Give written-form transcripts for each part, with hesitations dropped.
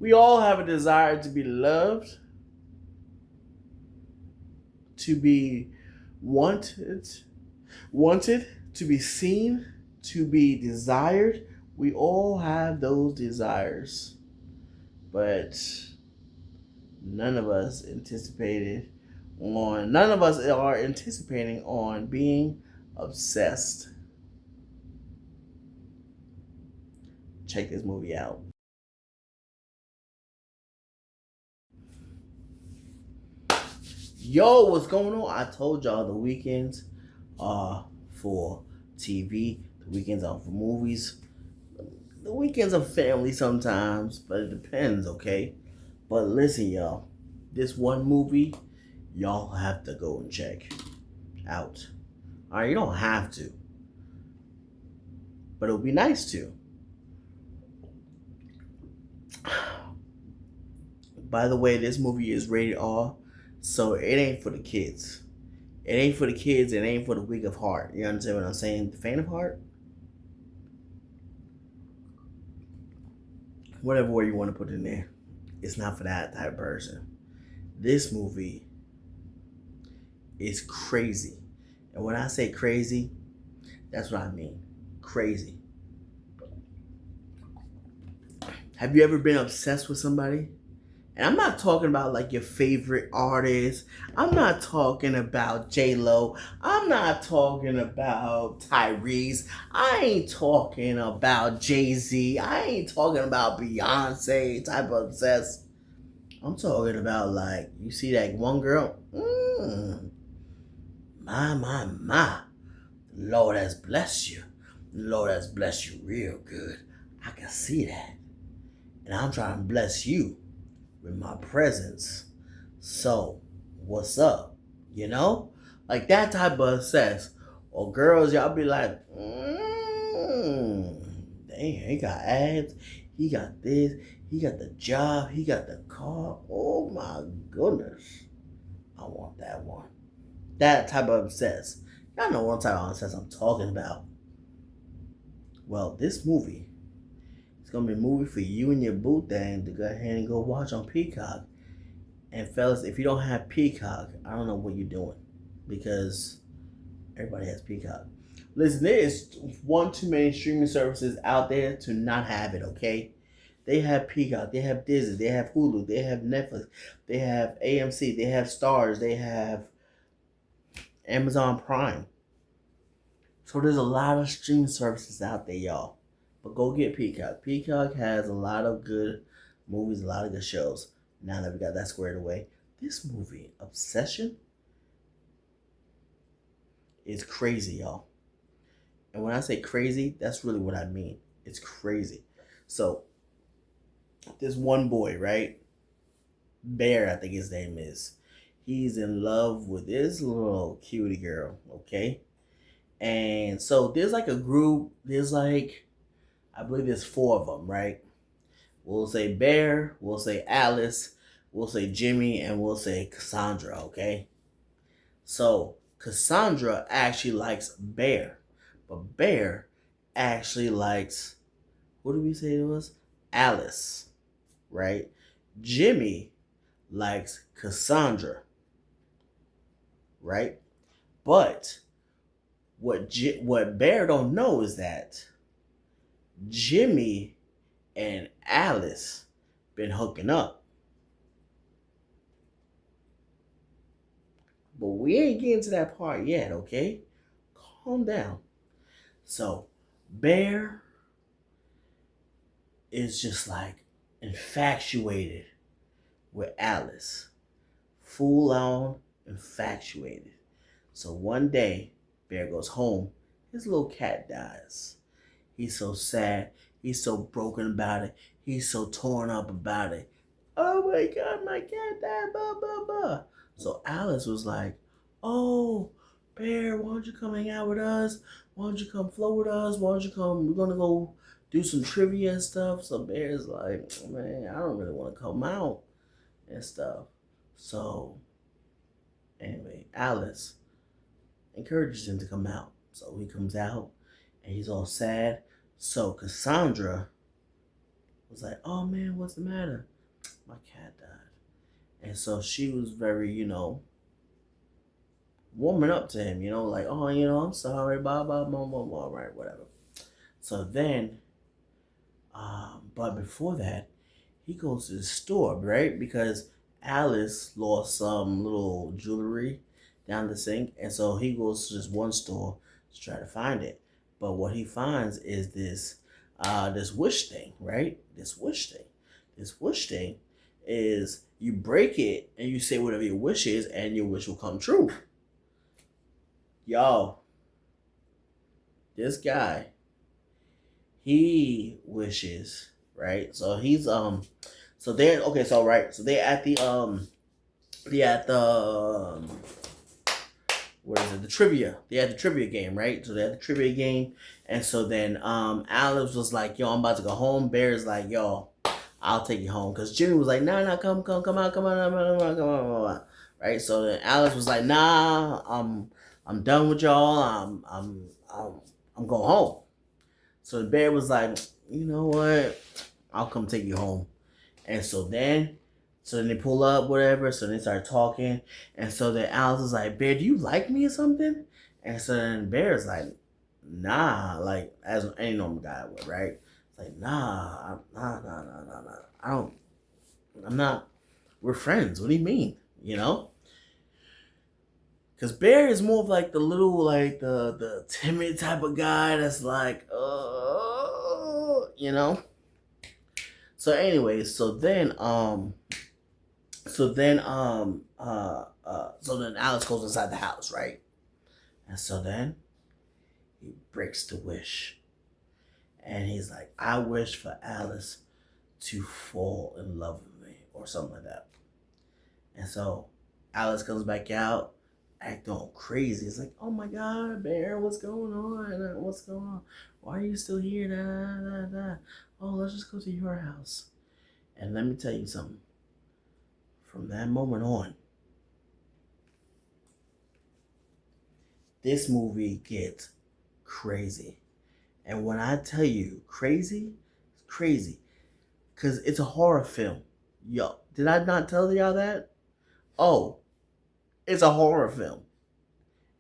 We all have a desire to be loved, to be wanted, wanted, to be seen, to be desired. We all have those desires, but none of us are anticipating on being obsessed. Check this movie out. Yo, what's going on? I told y'all the weekends are for TV, the weekends are for movies, the weekends are family sometimes, but it depends, okay? But listen, y'all, this one movie, y'all have to go and check out. All right, you don't have to, but it would be nice to. By the way, this movie is rated R, so it ain't for the kids. It ain't for the kids. It ain't for the weak of heart. You understand what I'm saying? The faint of heart, whatever word you want to put in there, it's not for that type of person. This movie is crazy, and when I say crazy, that's what I mean. Crazy. Have you ever been obsessed with somebody? And I'm not talking about like your favorite artist. I'm not talking about J Lo. I'm not talking about Tyrese. I ain't talking about Jay Z. I ain't talking about Beyonce type of obsessed. I'm talking about like you see that one girl. My. Lord has blessed you. Lord has blessed you real good. I can see that, and I'm trying to bless you with my presence. So, what's up? You know? Like that type of obsess. Or girls, y'all be like, damn, he got abs, he got this, he got the job, he got the car. Oh my goodness. I want that one. That type of obsess. Y'all know what type of obsess I'm talking about. Well, this movie, it's gonna be a movie for you and your boo thing to go ahead and go watch on Peacock. And fellas, if you don't have Peacock, I don't know what you're doing because everybody has Peacock. Listen, there is one too many streaming services out there to not have it. Okay, they have Peacock, they have Disney, they have Hulu, they have Netflix, they have AMC, they have Stars, they have Amazon Prime. So there's a lot of streaming services out there, y'all. But go get Peacock. Peacock has a lot of good movies, a lot of good shows. Now that we got that squared away, this movie, Obsession, is crazy, y'all. And when I say crazy, that's really what I mean. It's crazy. So, this one boy, right? Bear, I think his name is. He's in love with this little cutie girl, okay? And so there's like a group, there's like, I believe there's four of them, right? We'll say Bear, we'll say Alice, we'll say Jimmy, and we'll say Cassandra, okay? So Cassandra actually likes Bear, but Bear actually likes, what did we say it was? Alice, right? Jimmy likes Cassandra, right? But what Bear don't know is that Jimmy and Alice been hooking up. But we ain't getting to that part yet, okay? Calm down. So, Bear is just like infatuated with Alice. Full on infatuated. So one day, Bear goes home. His little cat dies. He's so sad. He's so broken about it. He's so torn up about it. Oh my God, my cat died, blah, blah, blah. So Alice was like, oh, Bear, why don't you come hang out with us? Why don't you come float with us? Why don't you come? We're going to go do some trivia and stuff. So Bear's like, man, I don't really want to come out and stuff. So anyway, Alice encourages him to come out. So he comes out and he's all sad. So Cassandra was like, "Oh man, what's the matter? My cat died." And so she was very, warming up to him, like, "Oh, I'm sorry, blah blah blah blah blah, right, whatever." So then, but before that, he goes to the store, right? Because Alice lost some little jewelry down the sink, and so he goes to this one store to try to find it. But what he finds is this wish thing, right? This wish thing is you break it and you say whatever your wish is, and your wish will come true. Y'all, this guy, he wishes, right? So so they're okay. So right, so they at the what is it? The trivia. They had the trivia game, right? So they had the trivia game, and so then Alex was like, "Yo, I'm about to go home." Bear's like, "Yo, I'll take you home," because Jimmy was like, "Nah, nah, come on, come on." Right? So then Alex was like, "Nah, I'm done with y'all. I'm going home." So the bear was like, "You know what? I'll come take you home." And so then they pull up, whatever. So they start talking. And so then Alice is like, "Bear, do you like me or something?" And so then Bear is like, "Nah," like as any normal guy would, right? It's like, nah. I'm not, we're friends. What do you mean? You know? Because Bear is more of like the little, like the timid type of guy that's like, you know? So anyways, so then Alice goes inside the house, right? And so then he breaks the wish. And he's like, "I wish for Alice to fall in love with me," or something like that. And so Alice comes back out, acting all crazy. It's like, "Oh my God, Bear, what's going on? What's going on? Why are you still here? Da, da, da. Oh, let's just go to your house." And let me tell you something. From that moment on, this movie gets crazy. And when I tell you crazy, it's crazy. Because it's a horror film. Yo, did I not tell y'all that? Oh, it's a horror film.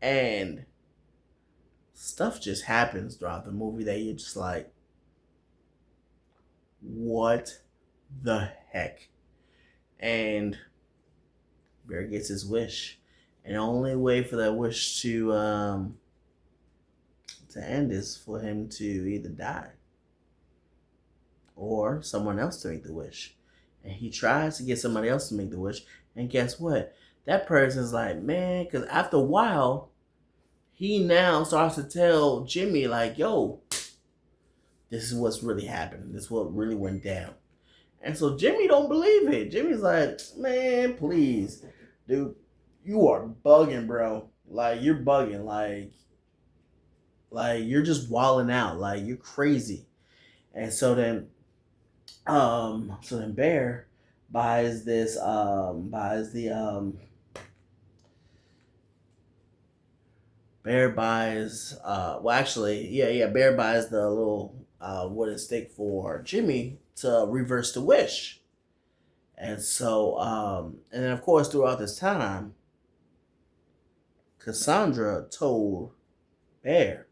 And stuff just happens throughout the movie that you're just like, what the heck? And Bear gets his wish. And the only way for that wish to end is for him to either die or someone else to make the wish. And he tries to get somebody else to make the wish. And guess what? That person's like, man, because after a while, he now starts to tell Jimmy, like, "Yo, this is what's really happening. This is what really went down." And so Jimmy don't believe it. Jimmy's like, "Man, please, dude, you are bugging, bro. Like, you're bugging. Like you're just wilding out. Like, you're crazy." And so then Bear buys the Bear buys well, actually, yeah, Bear buys the little wooden stick for Jimmy to reverse the wish. And so and then of course throughout this time, Cassandra told Bear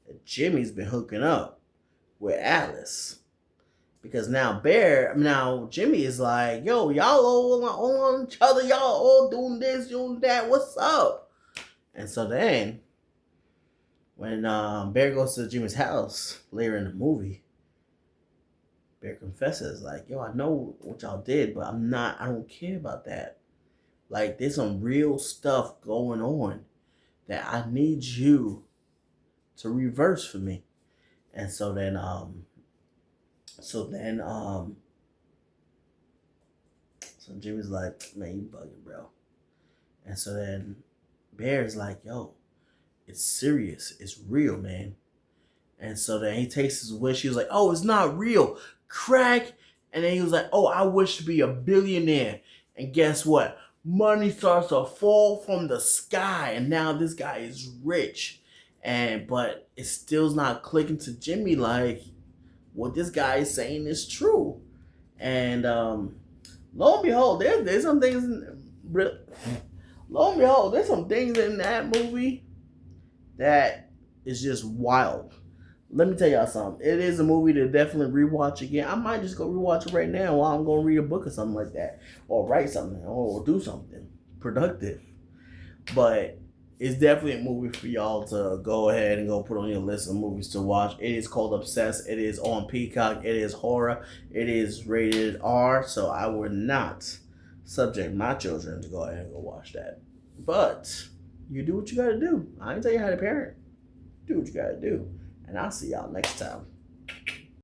that Jimmy's been hooking up with Alice. Because now Jimmy is like, "Yo, y'all all on each other, y'all all doing this, doing that. What's up?" And so then, when Bear goes to Jimmy's house later in the movie, Bear confesses, like, "Yo, I know what y'all did, but I don't care about that. Like, there's some real stuff going on that I need you to reverse for me." And so then, so Jimmy's like, "Man, you bugging, bro." And so then Bear's like, "Yo, it's serious. It's real, man." And so then he takes his wish. He was like, "Oh, it's not real. Crack." And then he was like, "Oh, I wish to be a billionaire." And guess what? Money starts to fall from the sky. And now this guy is rich. But it still's not clicking to Jimmy like, what this guy is saying is true. And lo and behold, there's some things. Lo and behold, there's some things in that movie that is just wild. Let me tell y'all something. It is a movie to definitely rewatch again. I might just go rewatch it right now while I'm going to read a book or something like that, or write something, or do something productive. But it's definitely a movie for y'all to go ahead and go put on your list of movies to watch. It is called Obsessed. It is on Peacock. It is horror. It is rated R. So I would not subject my children to go ahead and go watch that. But you do what you gotta do. I ain't tell you how to parent. Do what you gotta do. And I'll see y'all next time.